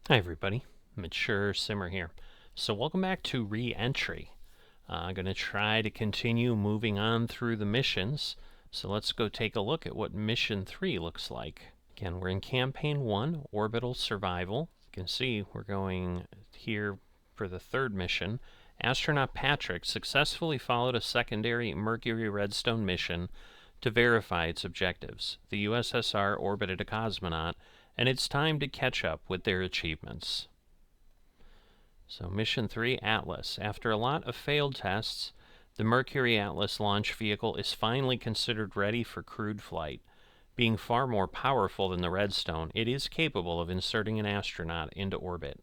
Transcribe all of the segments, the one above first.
Hi everybody, Mature Simmer here. So welcome back to Reentry. I'm going to try to continue moving on through the missions. So let's go take a look at what Mission 3 looks like. Again, we're in Campaign 1, Orbital Survival. You can see we're going here for the third mission. Astronaut Patrick successfully followed a secondary Mercury Redstone mission to verify its objectives. The USSR orbited a cosmonaut, and it's time to catch up with their achievements. So Mission 3, Atlas. After a lot of failed tests, the Mercury Atlas launch vehicle is finally considered ready for crewed flight. Being far more powerful than the Redstone, it is capable of inserting an astronaut into orbit.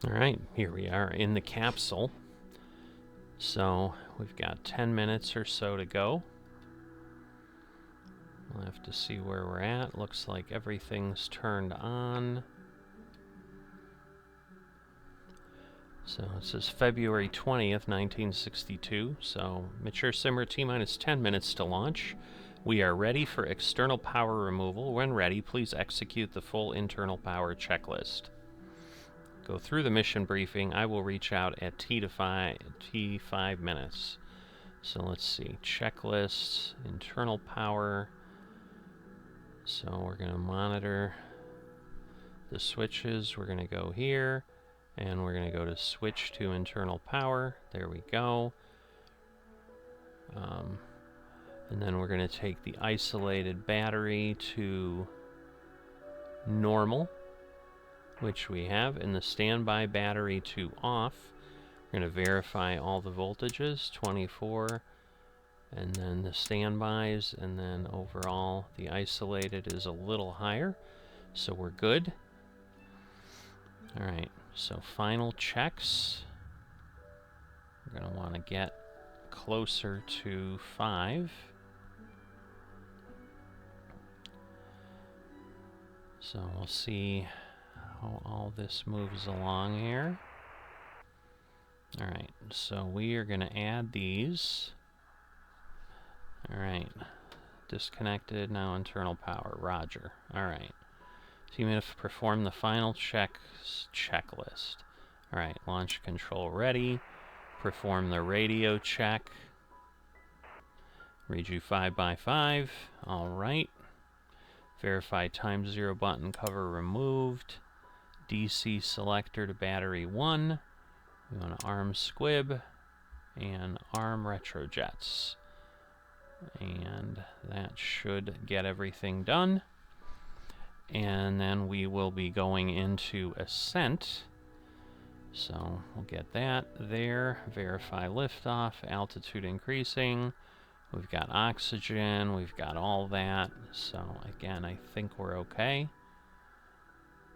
Alright, here we are in the capsule. So we've got 10 minutes or so to go. We'll have to see where we're at. Looks like everything's turned on. So it says February 20th, 1962. So Mature Simmer T-minus 10 minutes to launch. We are ready for external power removal. When ready, please execute the full internal power checklist. Go through the mission briefing. I will reach out at T5 minutes. So let's see. Checklists, internal power. So we're going to monitor the switches. We're going to go here, and we're going to go to switch to internal power. There we go. And then we're going to take the isolated battery to normal, which we have, and the standby battery to off. We're going to verify all the voltages, 24. And then the standbys, and then overall the isolated is a little higher, so we're good. Alright, so final checks. We're going to want to get closer to 5. So we'll see how all this moves along here. Alright, so we are going to add these. Alright, disconnected, now internal power, roger. Alright, so you may have performed the final checklist. Alright, launch control ready, perform the radio check, read you 5x5, alright. Verify time 0 button cover removed, DC selector to battery 1, we want to arm squib, and arm retrojets. And that should get everything done. And then we will be going into ascent. So we'll get that there. Verify liftoff, altitude increasing. We've got oxygen, we've got all that. So again, I think we're okay.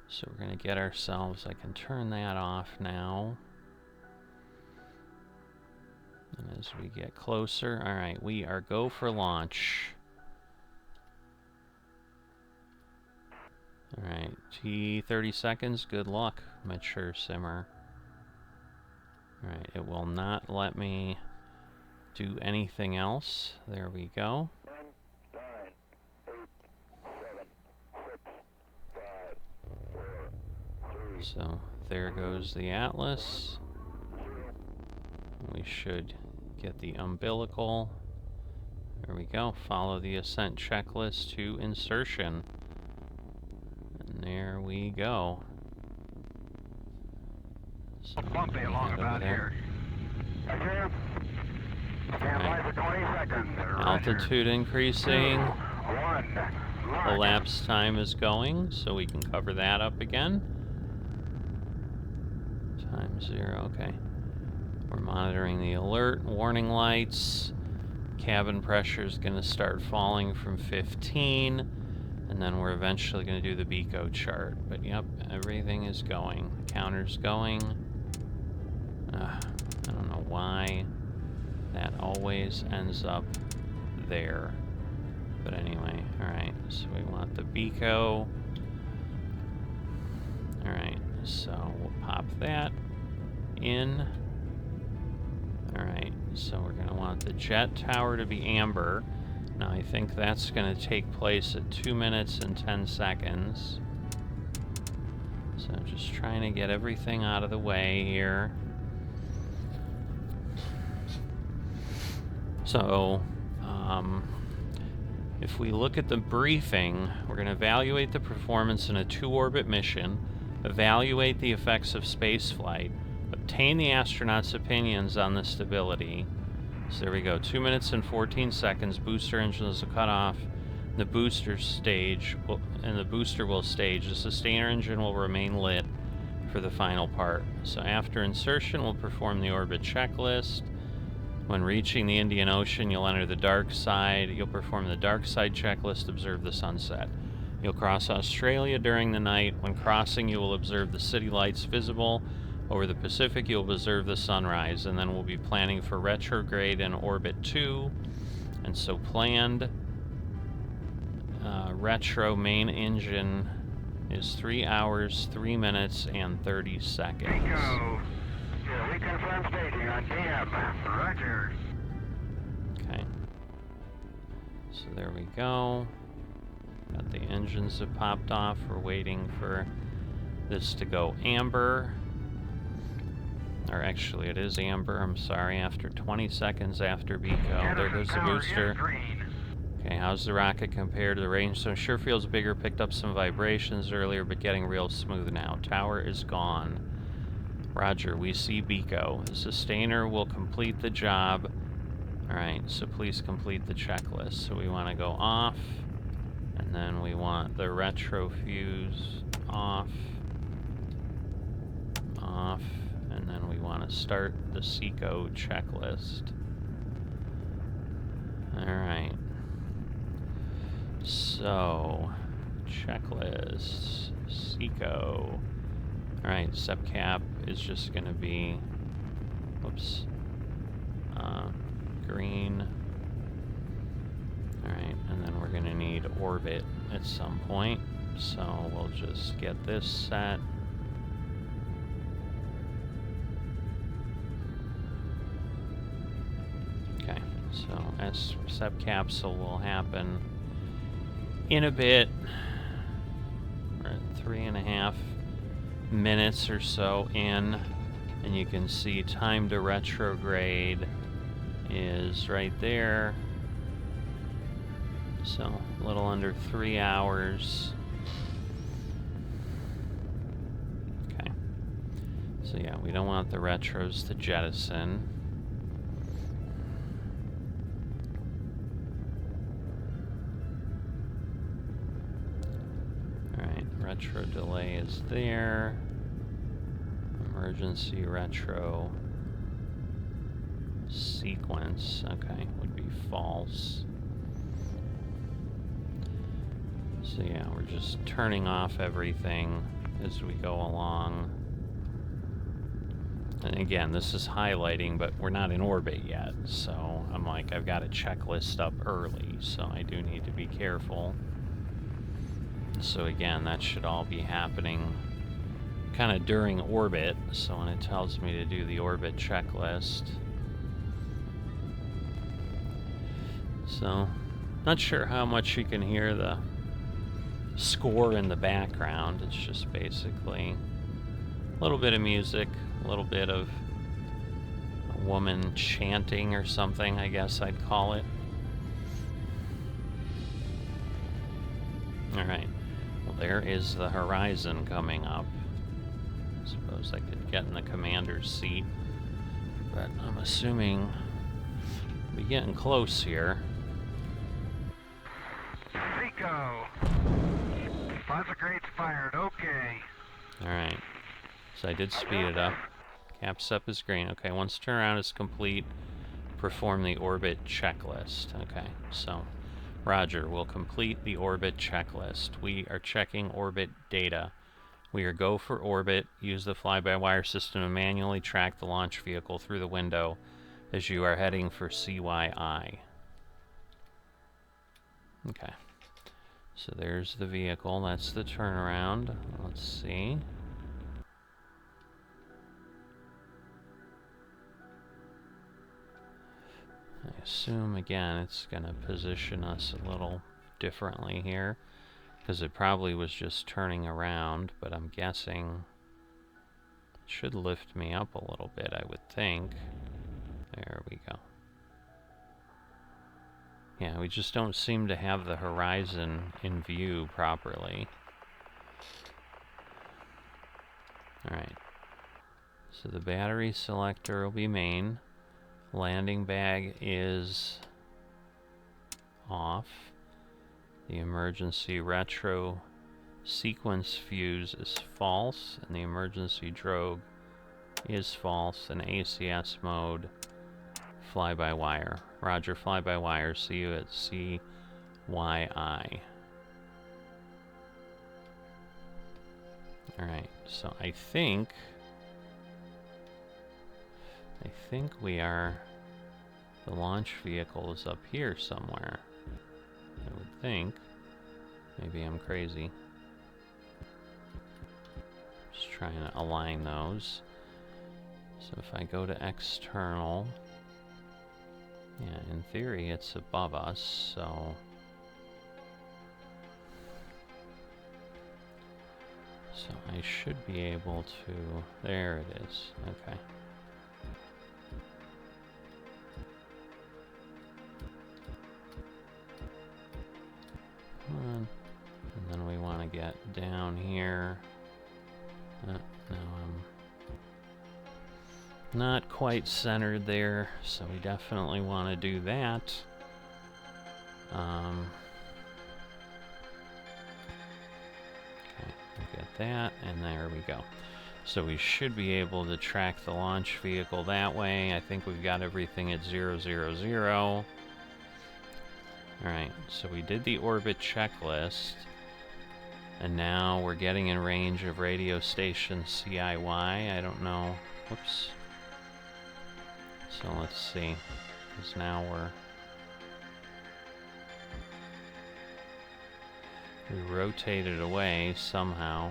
So we're going to get ourselves, I can turn that off now. And as we get closer, alright, we are go for launch. Alright, T 30 seconds, good luck, Mature Simmer. Alright, it will not let me do anything else. There we go. 10, 9, 8, 7, 6, 5, 4, 3. So there goes the Atlas. We should get the umbilical. There we go. Follow the ascent checklist to insertion. And there we go. So Bumpy along about here. Again. Stand by for 20 seconds. Altitude increasing. 1. Elapsed time is going, so we can cover that up again. Time 0, okay. We're monitoring the alert, warning lights. Cabin pressure is going to start falling from 15. And then we're eventually going to do the BECO chart. But yep, everything is going. The counter's going. I don't know why that always ends up there. But anyway, alright, so we want the BECO. Alright, so we'll pop that in. Alright, so we're going to want the jet tower to be amber. Now I think that's going to take place at 2 minutes and 10 seconds. So So just trying to get everything out of the way here. So, if we look at the briefing, we're going to evaluate the performance in a 2-orbit mission, evaluate the effects of spaceflight, obtain the astronauts' opinions on the stability. So there we go, 2 minutes and 14 seconds, booster engines will cut off, the booster will stage. The sustainer engine will remain lit for the final part. So after insertion, we'll perform the orbit checklist. When reaching the Indian Ocean, you'll enter the dark side. You'll perform the dark side checklist, observe the sunset. You'll cross Australia during the night. When crossing, you will observe the city lights visible. Over the Pacific, you'll observe the sunrise, and then we'll be planning for retrograde in orbit 2. And so planned retro main engine is 3 hours, 3 minutes, and 30 seconds. Bingo. Yeah, we confirm staging on DM. Roger. Okay. So there we go. Got the engines have popped off. We're waiting for this to go amber. Or actually, it is amber. I'm sorry. After 20 seconds after BCO. There goes the booster. Okay, how's the rocket compared to the range? So sure feels bigger. Picked up some vibrations earlier, but getting real smooth now. Tower is gone. Roger, we see BCO. The sustainer will complete the job. Alright, so please complete the checklist. So we want to go off, and then we want the retro fuse off, and then we want to start the SECO checklist. Alright. So, checklist, SECO. Alright, subcap is just going to be, whoops, green. Alright, and then we're going to need orbit at some point, so we'll just get this set. Okay, so subcapsule will happen in a bit. We're at 3.5 minutes or so in, and you can see time to retrograde is right there. So a little under 3 hours. Okay. So yeah, we don't want the retros to jettison. Alright, retro delay is there. Emergency retro sequence, okay, would be false. So yeah, we're just turning off everything as we go along. And again, this is highlighting, but we're not in orbit yet, so I'm like, I've got a checklist up early, so I do need to be careful. So again, that should all be happening kind of during orbit, so when it tells me to do the orbit checklist. So, not sure how much you can hear the score in the background. It's just basically a little bit of music, a little bit of a woman chanting or something, I guess I'd call it. Alright, well there is the horizon coming up. I suppose I could get in the commander's seat, but I'm assuming we're getting close here. SECO. Retrograde's fired, okay. Alright, so I did speed it up. Caps up is green. Okay, once turnaround is complete, perform the orbit checklist. Okay, so Roger, we'll complete the orbit checklist. We are checking orbit data. We are go for orbit. Use the fly-by-wire system to manually track the launch vehicle through the window as you are heading for CYI. Okay. So there's the vehicle. That's the turnaround. Let's see. I assume, again, it's going to position us a little differently here. because it probably was just turning around, but I'm guessing it should lift me up a little bit, I would think. There we go. Yeah, we just don't seem to have the horizon in view properly. Alright. So the battery selector will be main. Landing bag is off. The emergency retro sequence fuse is false, and the emergency drogue is false, and ACS mode fly-by-wire. Roger, fly-by-wire. See you at CYI. Alright, so I think we are... The launch vehicle is up here somewhere. I would think. Maybe I'm crazy. Just trying to align those. So if I go to external... Yeah, in theory it's above us, so... So I should be able to... There it is. Okay. Come on. And then we want to get down here. No, I'm not quite centered there, so we definitely want to do that. Okay, we'll get that, and there we go. So we should be able to track the launch vehicle that way. I think we've got everything at 0, 0, 0. Alright, so we did the orbit checklist. And now we're getting in range of radio station CIY. I don't know. Whoops. So let's see. Because now we rotated away somehow.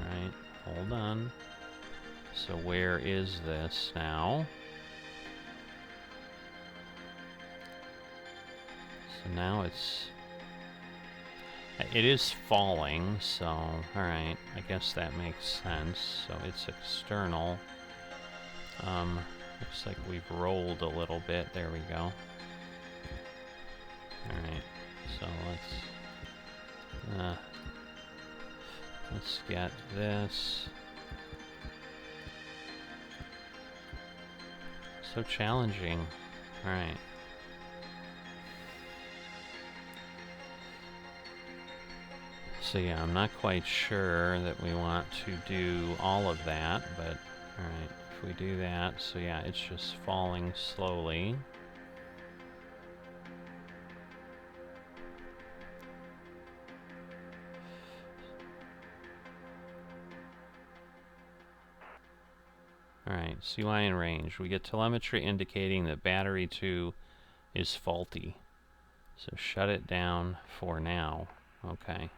Alright, hold on. So where is this now? So now it is falling, so alright, I guess that makes sense. So it's external. Looks like we've rolled a little bit. There we go. Alright, so let's get this. So challenging. Alright. So yeah, I'm not quite sure that we want to do all of that, but alright, if we do that, so yeah, it's just falling slowly. Alright, CY in range. We get telemetry indicating that battery 2 is faulty. So shut it down for now. Okay.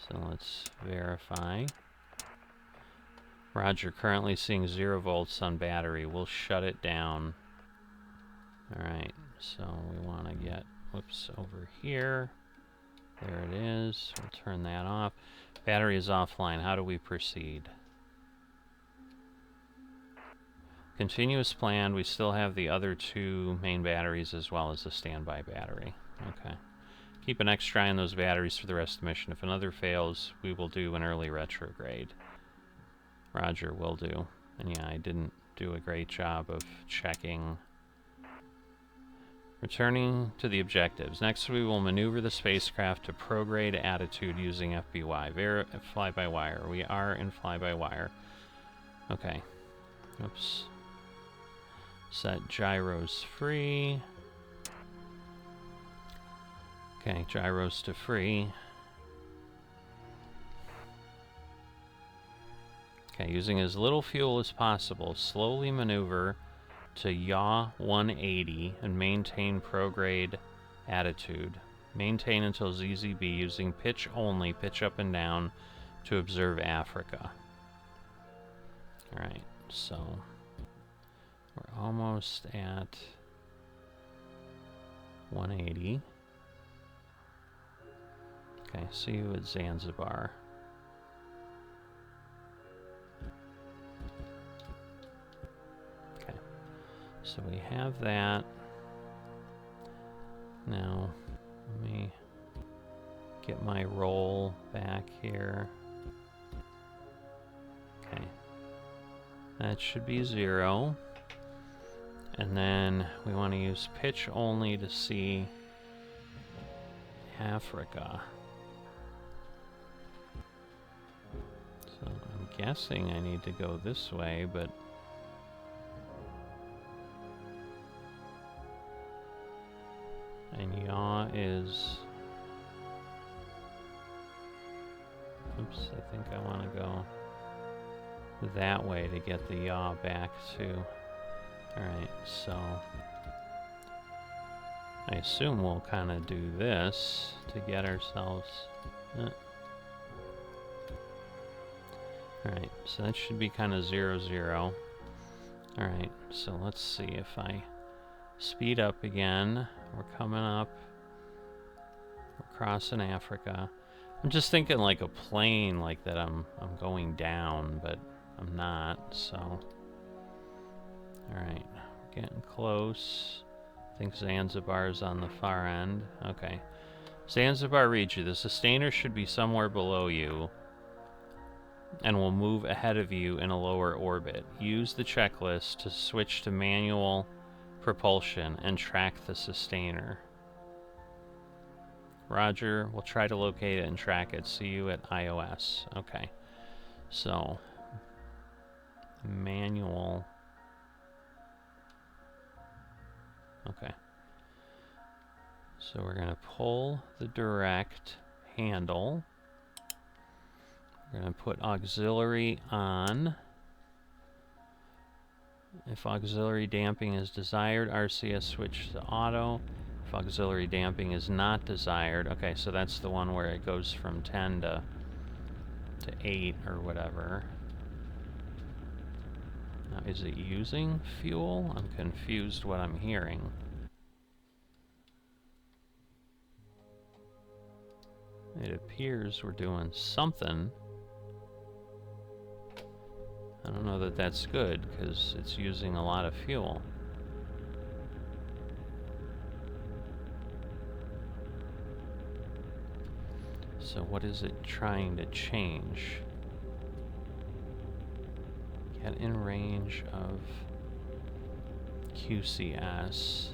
So let's verify. Roger, currently seeing 0 volts on battery. We'll shut it down. Alright, so we want to get, whoops, over here. There it is. We'll turn that off. Battery is offline. How do we proceed? Continue as planned. We still have the other 2 main batteries as well as the standby battery. Okay. Keep an extra eye on those batteries for the rest of the mission. If another fails, we will do an early retrograde. Roger, will do. And yeah, I didn't do a great job of checking. Returning to the objectives. Next, we will maneuver the spacecraft to prograde attitude using FBY. Fly-by-wire. We are in fly-by-wire. Okay. Oops. Set gyros free. Okay, gyros to free. Okay, using as little fuel as possible, slowly maneuver to yaw 180 and maintain prograde attitude. Maintain until ZZB using pitch only, pitch up and down to observe Africa. Alright, so we're almost at 180. Okay, see you at Zanzibar. Okay, so we have that. Now, let me get my roll back here. Okay, that should be 0. And then we want to use pitch only to see Africa. So I'm guessing I need to go this way, but and yaw is, oops, I think I want to go that way to get the yaw back too. Alright, so I assume we'll kind of do this to get ourselves... Alright, so that should be kind of 0, 0. Alright, so let's see if I speed up again. We're coming up. We're crossing Africa. I'm just thinking like a plane like that I'm going down, but I'm not, so... Alright, we're getting close. I think Zanzibar's on the far end. Okay. Zanzibar reads you. The sustainer should be somewhere below you and will move ahead of you in a lower orbit. Use the checklist to switch to manual propulsion and track the sustainer. Roger, we'll try to locate it and track it. See you at iOS. Okay. So, manual. Okay. So we're going to pull the direct handle. We're going to put auxiliary on. If auxiliary damping is desired, RCS switch to auto. If auxiliary damping is not desired, okay, so that's the one where it goes from 10 to 8 or whatever. Now, is it using fuel? I'm confused what I'm hearing. It appears we're doing something. I don't know that that's good, because it's using a lot of fuel. So what is it trying to change? Get in range of QCS.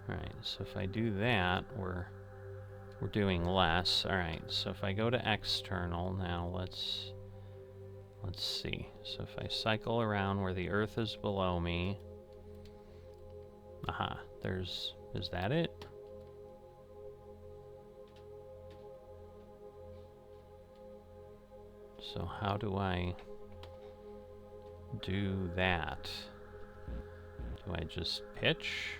Alright, so if I do that, we're doing less. Alright, so if I go to external now, let's see. So if I cycle around where the Earth is below me, aha, is that it? So how do I do that? Do I just pitch?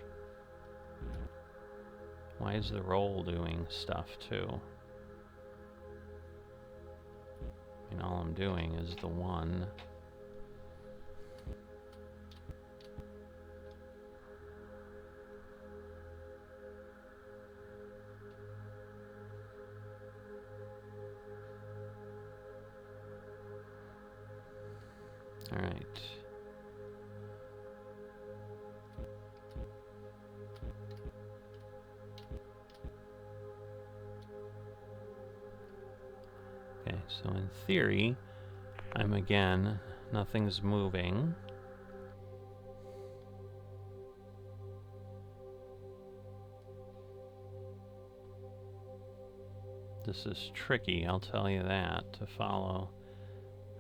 Why is the roll doing stuff too? I mean, all I'm doing is the 1. All right. Okay, so in theory, nothing's moving. This is tricky, I'll tell you that, to follow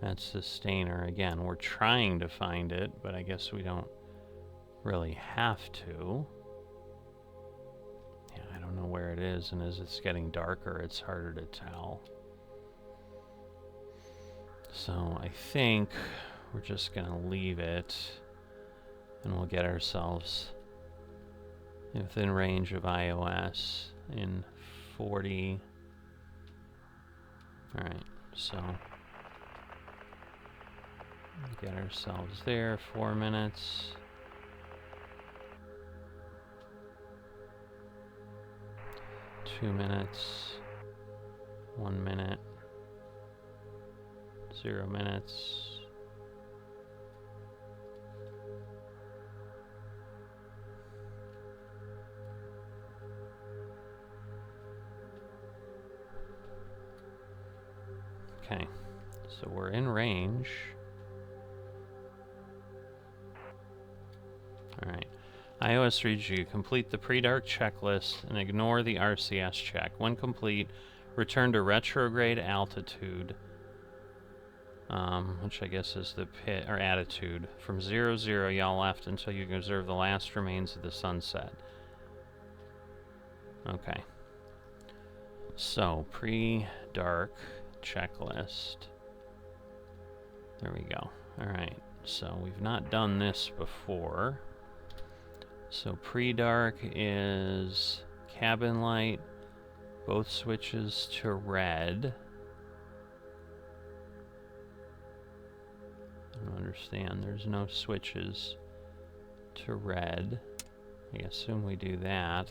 that sustainer. Again, we're trying to find it, but I guess we don't really have to. Yeah, I don't know where it is, and as it's getting darker, it's harder to tell. So I think we're just gonna leave it, and we'll get ourselves within range of iOS in 40. Alright, so get ourselves there, 4 minutes. Two minutes. 1 minute. 0 minutes. Okay, so we're in range. Alright. iOS reads you. Complete the pre-dark checklist and ignore the RCS check. When complete, return to retrograde altitude, which I guess is the pit, or attitude, from 00, y'all left until you can observe the last remains of the sunset. Okay. So, pre-dark checklist. There we go. Alright, so we've not done this before. So pre-dark is cabin light, both switches to red. I don't understand, there's no switches to red. I assume we do that.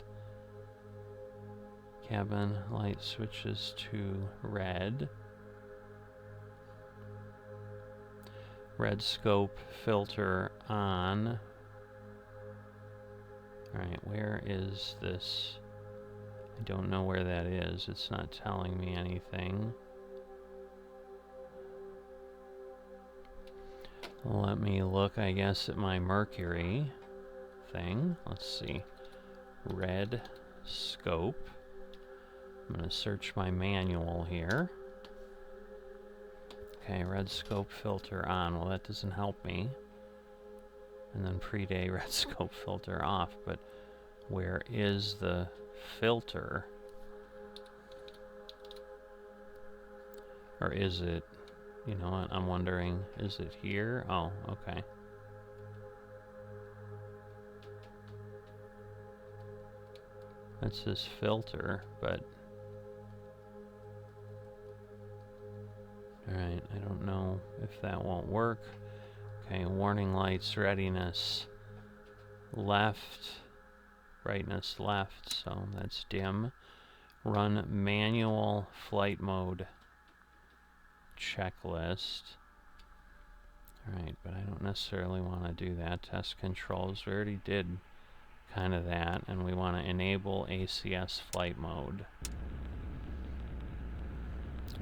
Cabin light switches to red. Red scope filter on. Alright, where is this? I don't know where that is. It's not telling me anything. Let me look, I guess, at my Mercury thing. Let's see. Red scope. I'm going to search my manual here. Okay, red scope filter on. Well, that doesn't help me. And then pre-day red scope filter off, but where is the filter? Or is it, you know what, I'm wondering, is it here? Oh, okay. That's this filter, but alright, I don't know if that won't work. Okay, warning lights, readiness, left, brightness left, so that's dim. Run manual flight mode checklist. Alright, but I don't necessarily want to do that. Test controls, we already did kind of that, and we want to enable ACS flight mode.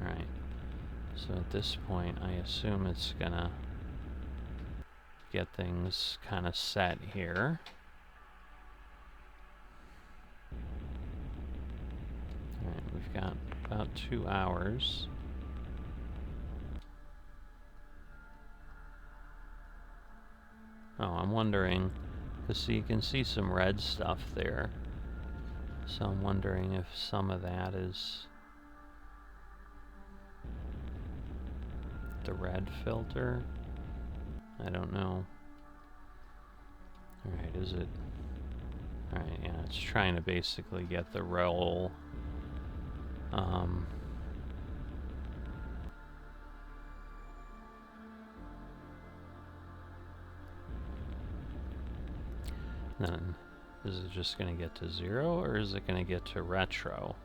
Alright, so at this point I assume it's gonna get things kind of set here. Alright, we've got about 2 hours. Oh, I'm wondering, because you can see some red stuff there. So I'm wondering if some of that is the red filter. I don't know. Alright, is it? Alright, yeah, it's trying to basically get the roll. Then, is it just going to get to 0, or is it going to get to retro?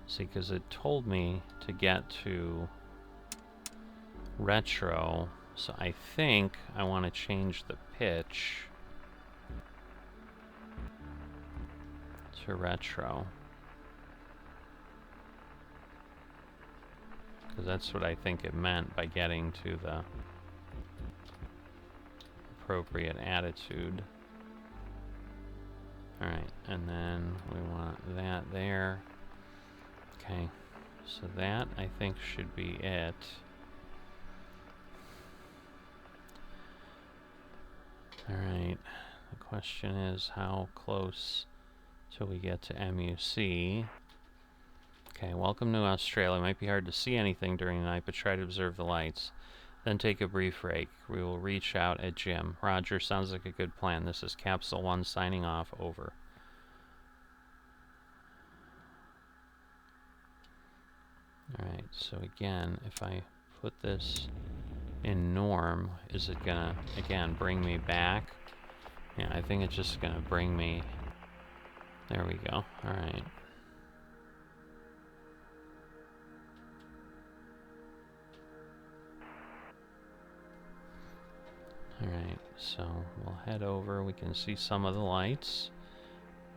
See, because it told me to get to retro, so I think I want to change the pitch to retro. Because that's what I think it meant by getting to the appropriate attitude. Alright, and then we want that there. Okay, so that I think should be it. Alright, the question is how close till we get to MUC. Okay, welcome to Australia. It might be hard to see anything during the night, but try to observe the lights. Then take a brief break. We will reach out at Jim. Roger, sounds like a good plan. This is Capsule 1 signing off. Over. Alright, so again, if I put this in norm, is it gonna, again, bring me back? Yeah, I think it's just gonna bring me... There we go. Alright. Alright, so we'll head over. We can see some of the lights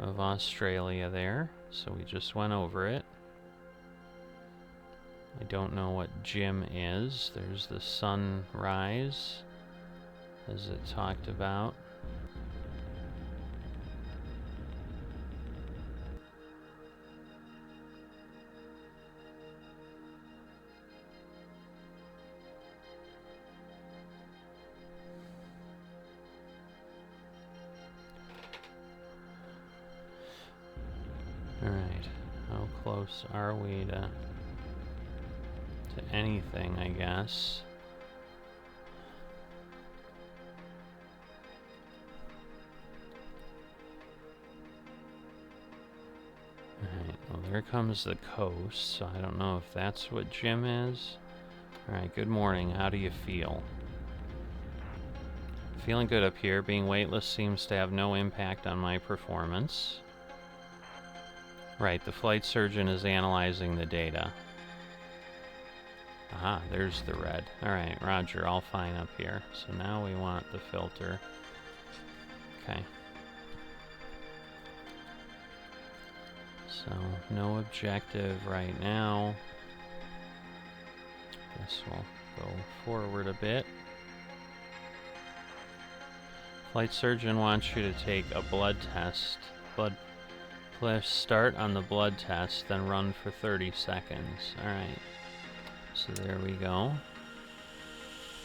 of Australia there. So we just went over it. I don't know what Jim is. There's the sunrise, as it talked about. Alright, how close are we to anything, I guess? Alright, well there comes the coast, so I don't know if that's what Jim is. Alright, good morning, how do you feel? Feeling good up here. Being weightless seems to have no impact on my performance. Right, the flight surgeon is analyzing the data. Aha, there's the red. Alright, roger, all fine up here. So now we want the filter. Okay. So, no objective right now. Guess we'll go forward a bit. Flight surgeon wants you to take a blood test. Start on the blood test, then run for 30 seconds. Alright. So there we go.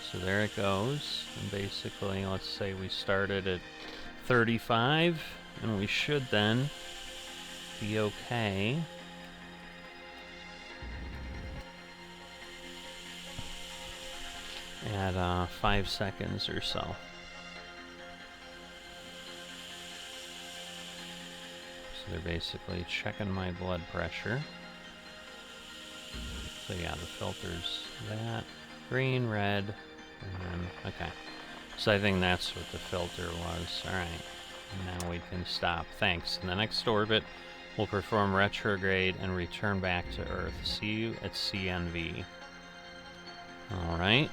So there it goes. And basically, let's say we started at 35, and we should then be okay. At 5 seconds or so. So they're basically checking my blood pressure. So yeah, the filter's that. Green, red, and then, okay. So I think that's what the filter was. Alright. Now we can stop. Thanks. In the next orbit, we'll perform retrograde and return back to Earth. See you at CNV. Alright.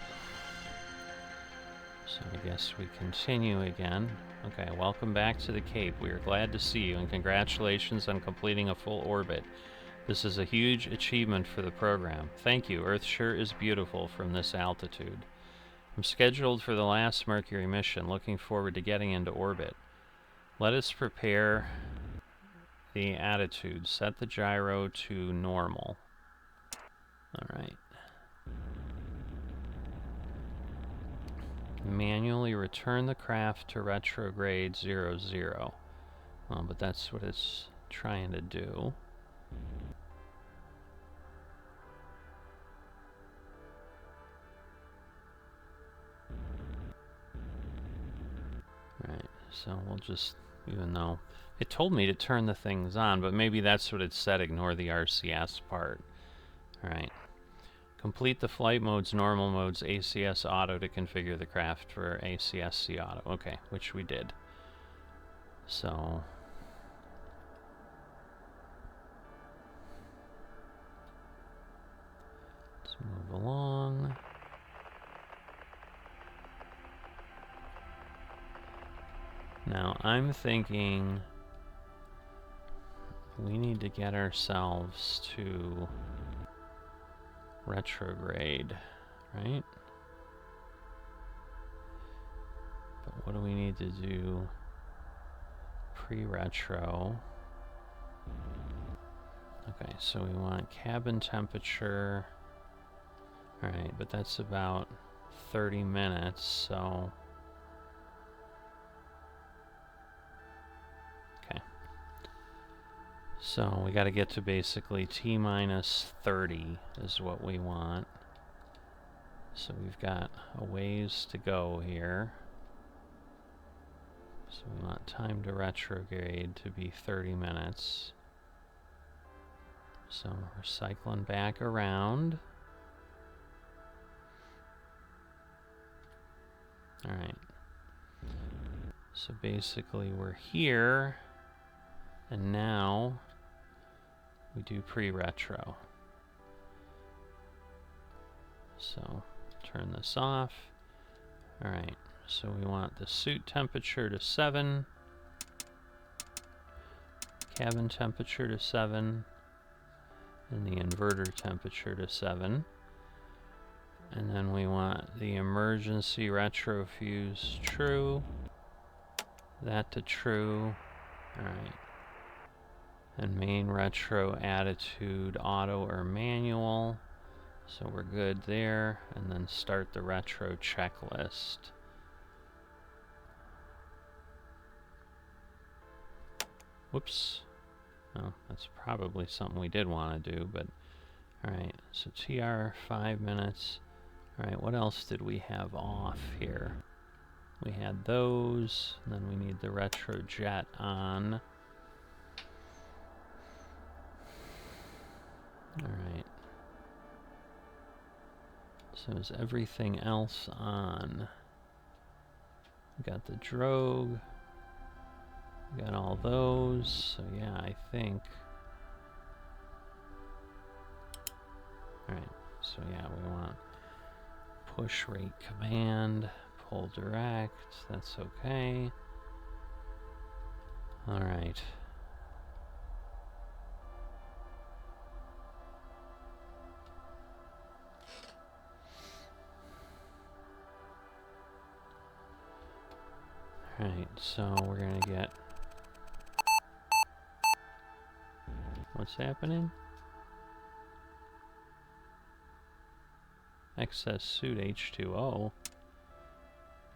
So I guess we continue again. Okay, welcome back to the Cape. We are glad to see you, and congratulations on completing a full orbit. This is a huge achievement for the program. Thank you. Earth sure is beautiful from this altitude. I'm scheduled for the last Mercury mission, looking forward to getting into orbit. Let us prepare the attitude. Set the gyro to normal. Alright. Manually return the craft to retrograde 00. But that's what it's trying to do. Right, so we'll just, even though it told me to turn the things on, but maybe that's what it said, ignore the RCS part. Alright. Complete the flight modes, normal modes, ACS auto to configure the craft for ACSC auto. Okay, which we did. So let's move along. Now I'm thinking we need to get ourselves to retrograde, right? But what do we need to do? Pre-retro. Okay, so we want cabin temperature. Alright, but that's about 30 minutes, so... Okay. So we gotta get to basically T-minus 30 is what we want. So we've got a ways to go here. So we want time to retrograde to be 30 minutes. So we're cycling back around. Alright. So basically we're here, and now we do pre-retro. So turn this off. Alright, So we want the suit temperature to 7, cabin temperature to 7, and the inverter temperature to 7. And then we want the emergency retrofuse true, that to true. Alright. And main retro attitude auto or manual. So we're good there. And then start the retro checklist. Whoops. Oh, that's probably something we did want to do, but alright, so TR 5 minutes. Alright, what else did we have off here? We had those, and then we need the retro jet on. Alright. So is everything else on? We got the drogue. We got all those, so yeah, I think. Alright, so yeah, we want push rate command, pull direct, that's okay. Alright. Alright, so we're gonna get... What's happening? Excess suit H2O.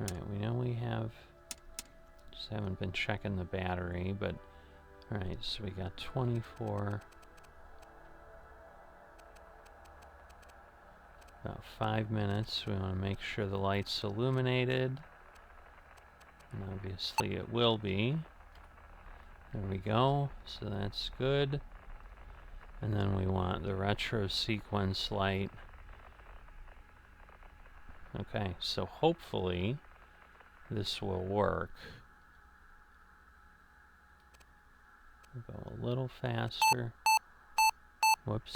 Alright, we know we have... Just haven't been checking the battery, but... Alright, so we got 24... About 5 minutes. We want to make sure the light's illuminated. And obviously it will be. There we go. So that's good. And then we want the retro sequence light. Okay, so hopefully this will work. We'll go a little faster. Whoops.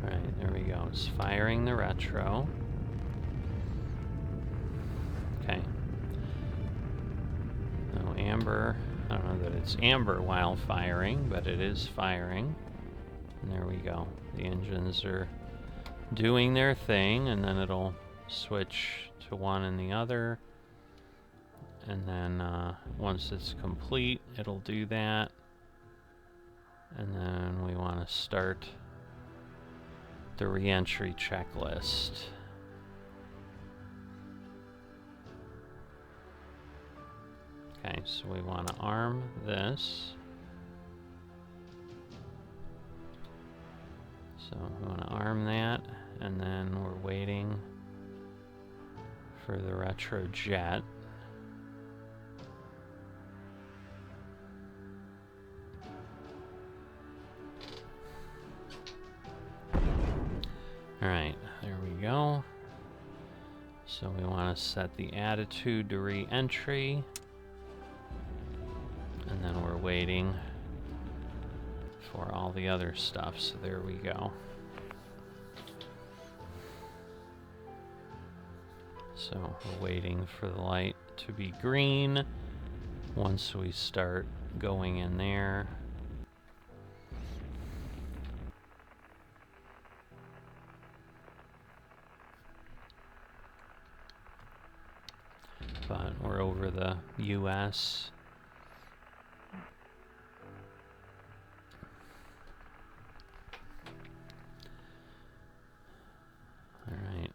Alright, there we go. It's firing the retro. Okay. No amber. I don't know that it's amber while firing, but it is firing. And there we go. The engines are doing their thing, and then it'll switch to one and the other. And then once it's complete, it'll do that. And then we want to start the reentry checklist. Okay, so we want to arm this. So we want to arm that, and then we're waiting for the retro jet. Alright, there we go. So we want to set the attitude to re-entry. And then we're waiting for all the other stuff, so there we go. So we're waiting for the light to be green once we start going in there. But we're over the US. Alright.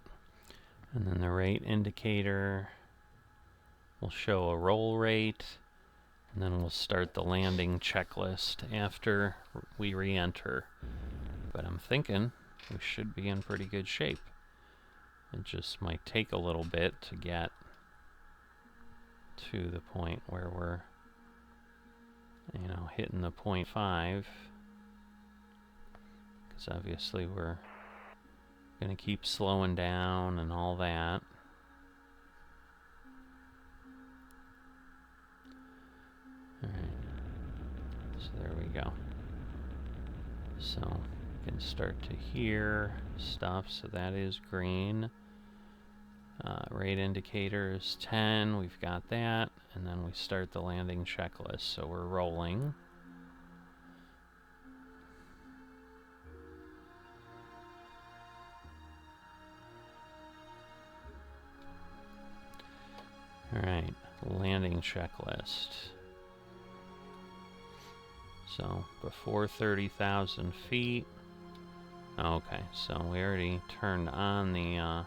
And then the rate indicator will show a roll rate. And then we'll start the landing checklist after we re-enter. But I'm thinking we should be in pretty good shape. It just might take a little bit to get to the point where we're, you know, hitting the 0.5. Because obviously we're going to keep slowing down and all that. Alright. So there we go. So We can start to hear stuff, so that is green. Rate indicator is 10, we've got that, and then we start the landing checklist, so we're rolling. Alright, landing checklist. So, before 30,000 feet. Okay, so we already turned on the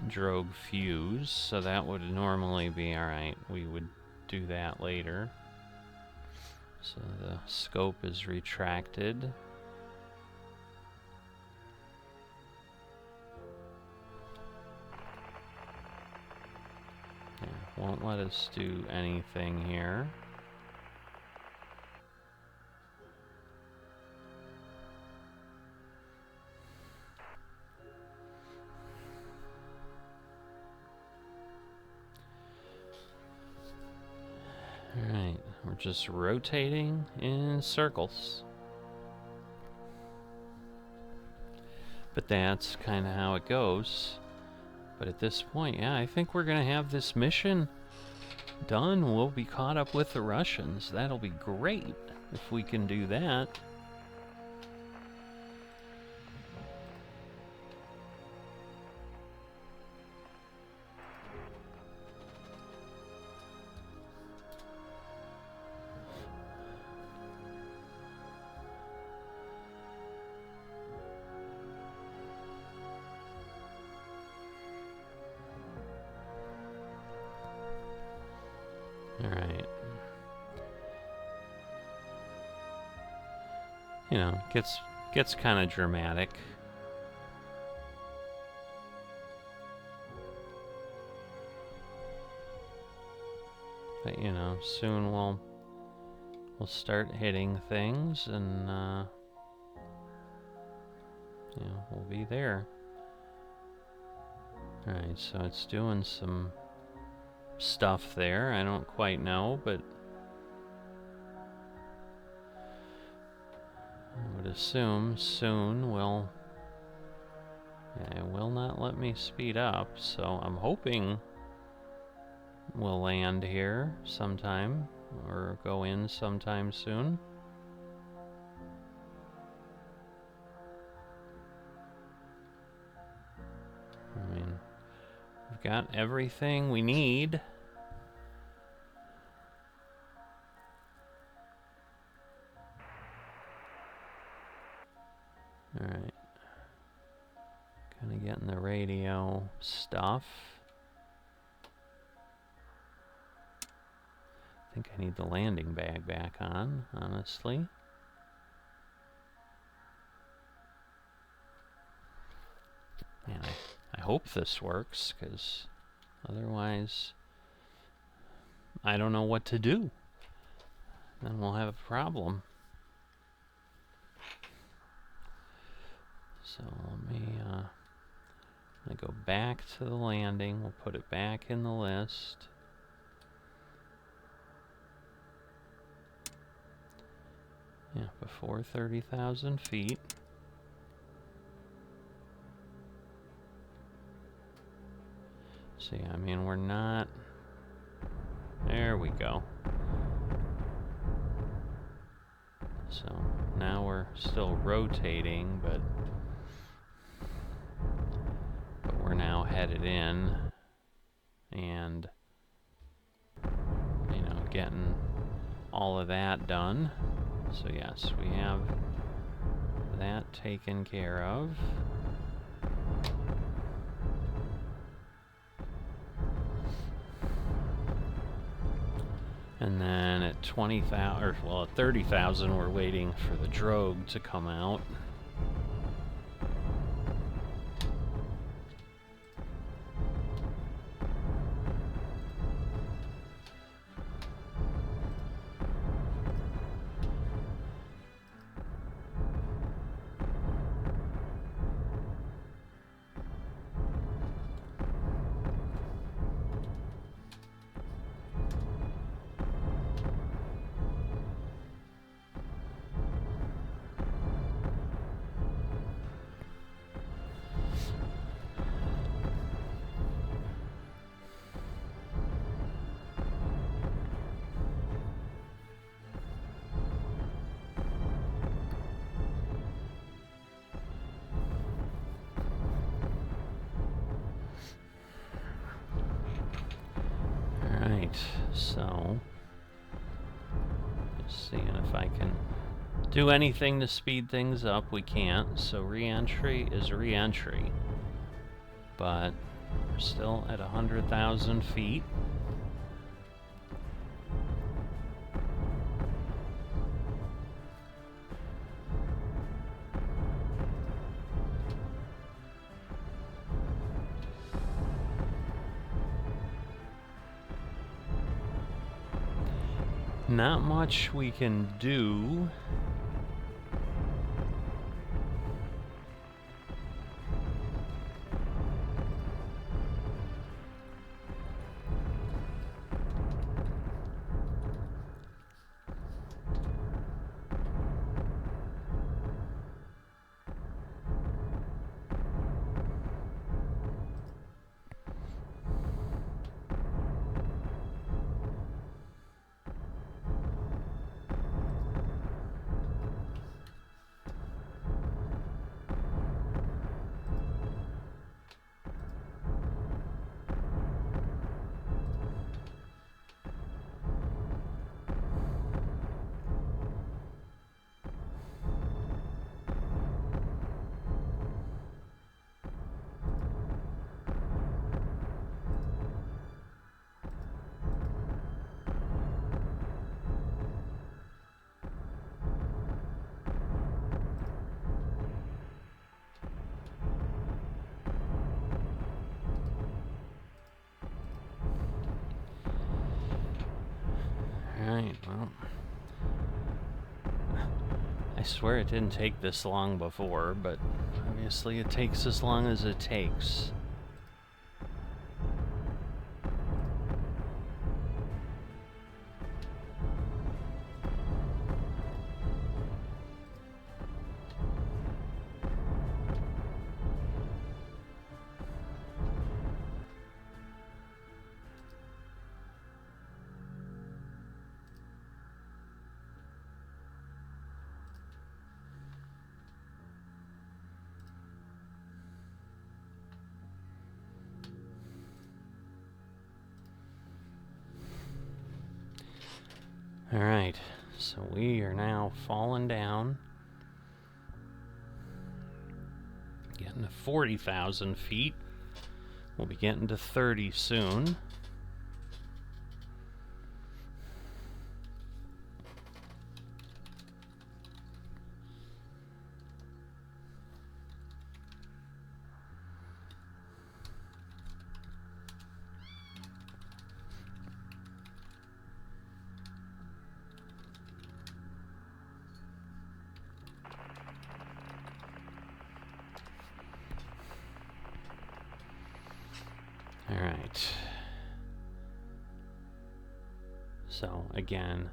drogue fuse, so that would normally be alright. We would do that later. So the scope is retracted. Yeah, won't let us do anything here. Alright, we're just rotating in circles. But that's kind of how it goes. But at this point, yeah, I think we're going to have this mission done. We'll be caught up with the Russians. That'll be great if we can do that. Alright. You know, gets kind of dramatic. But you know, soon we'll start hitting things, and you know, we'll be there. Alright, so it's doing some stuff there. I don't quite know, but I would assume soon will. Yeah, it will not let me speed up, so I'm hoping we'll land here sometime, or go in sometime soon. I mean, we've got everything we need. Alright. Kind of getting the radio stuff. I think I need the landing bag back on, honestly. And I hope this works, because otherwise I don't know what to do. Then we'll have a problem. So let me go back to the landing. We'll put it back in the list. Yeah, before 30,000 feet. See, I mean, we're not... There we go. So now we're still rotating, but we're now headed in, and you know, getting all of that done. So yes, we have that taken care of. And then at 20,000, or well, at 30,000, we're waiting for the drogue to come out. Alright, so just seeing if I can do anything to speed things up. We can't, so re-entry is re-entry. But we're still at 100,000 feet. Not much we can do. Alright, well, I swear it didn't take this long before, but obviously it takes as long as it takes. Alright, so we are now falling down. Getting to 40,000 feet. We'll be getting to 30 soon. Alright. So, again,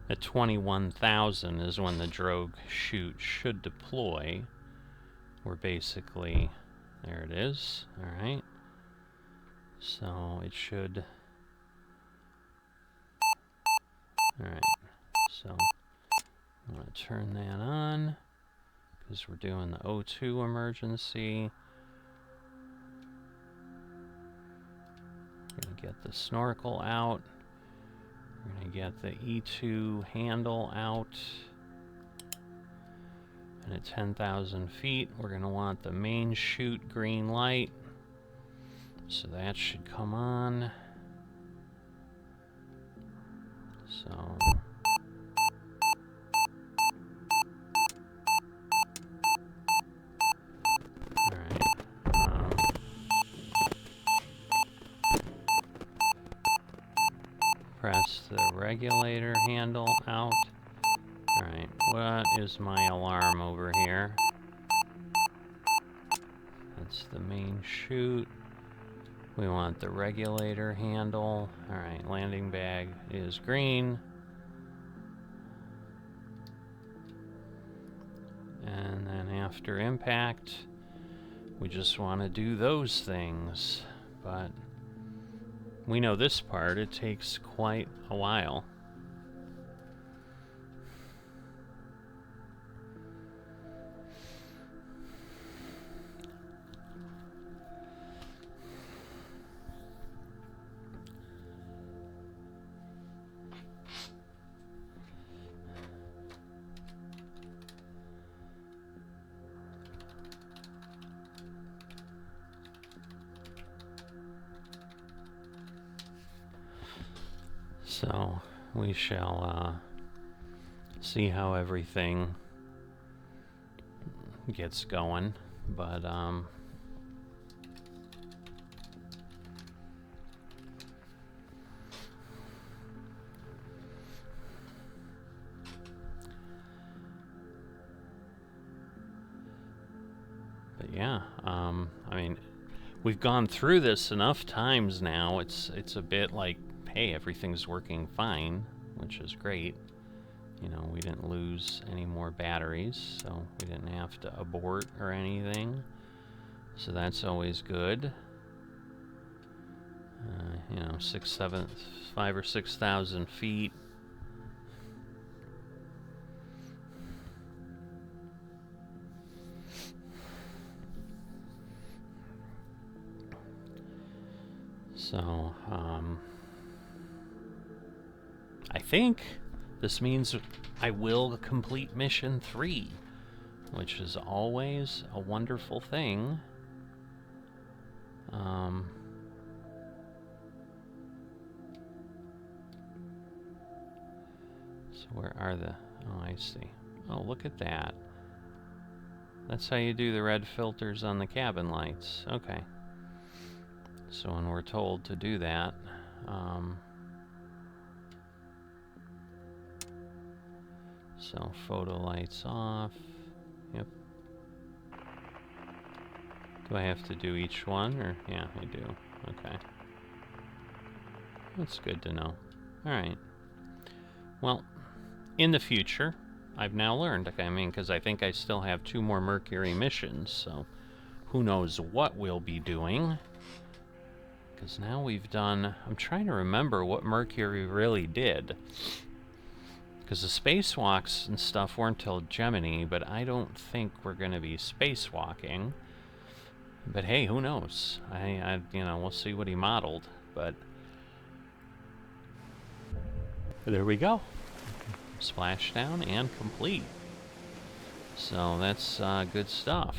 at 21,000 is when the drogue chute should deploy. We're basically... there it is. Alright. So, it should... Alright. So, I'm going to turn that on, because we're doing the O2 emergency. We're going to get the snorkel out. We're going to get the E2 handle out. And at 10,000 feet, we're going to want the main chute green light. So that should come on. So... press the regulator handle out. Alright, what is my alarm over here? That's the main chute. We want the regulator handle. Alright, landing bag is green. And then after impact, we just want to do those things. But we know this part, it takes quite a while. So we shall see how everything gets going, but yeah, I mean, we've gone through this enough times now. It's a bit like, hey, everything's working fine, which is great. You know, we didn't lose any more batteries, so we didn't have to abort or anything. So that's always good. You know, 5,000 or 6,000 feet. So, I think this means I will complete mission 3, which is always a wonderful thing. So where are the... Oh, I see. Oh, look at that. That's how you do the red filters on the cabin lights. Okay. So when we're told to do that, so photo lights off. Yep. Do I have to do each one, or yeah, I do. Okay. That's good to know. Alright. Well, in the future, I've now learned, I mean, because I think I still have 2 more Mercury missions, so who knows what we'll be doing. Because now we've done... I'm trying to remember what Mercury really did. Because the spacewalks and stuff weren't till Gemini, but I don't think we're going to be spacewalking. But hey, who knows? You know, we'll see what he modeled. But there we go. Splashdown and complete. So that's good stuff.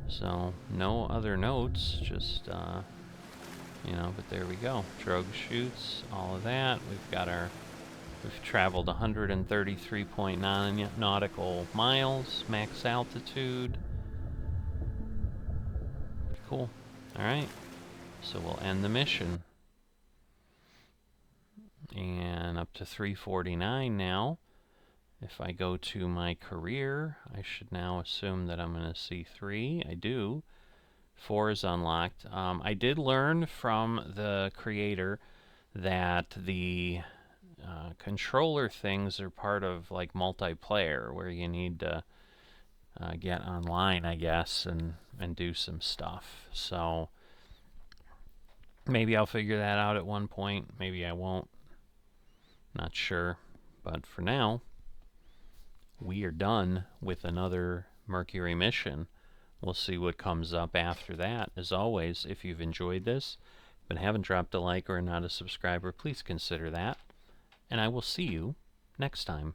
So no other notes, just you know, but there we go. Drogue chutes, all of that. We've traveled 133.9 nautical miles, max altitude. Cool. Alright. So we'll end the mission. And up to 349 now. If I go to my career, I should now assume that I'm going to see 3. I do. 4 is unlocked. I did learn from the creator that the controller things are part of like multiplayer, where you need to get online, I guess, and do some stuff. So maybe I'll figure that out at one point. Maybe I won't. Not sure. But for now, we are done with another Mercury mission. We'll see what comes up after that. As always, if you've enjoyed this but haven't dropped a like or are not a subscriber, please consider that. And I will see you next time.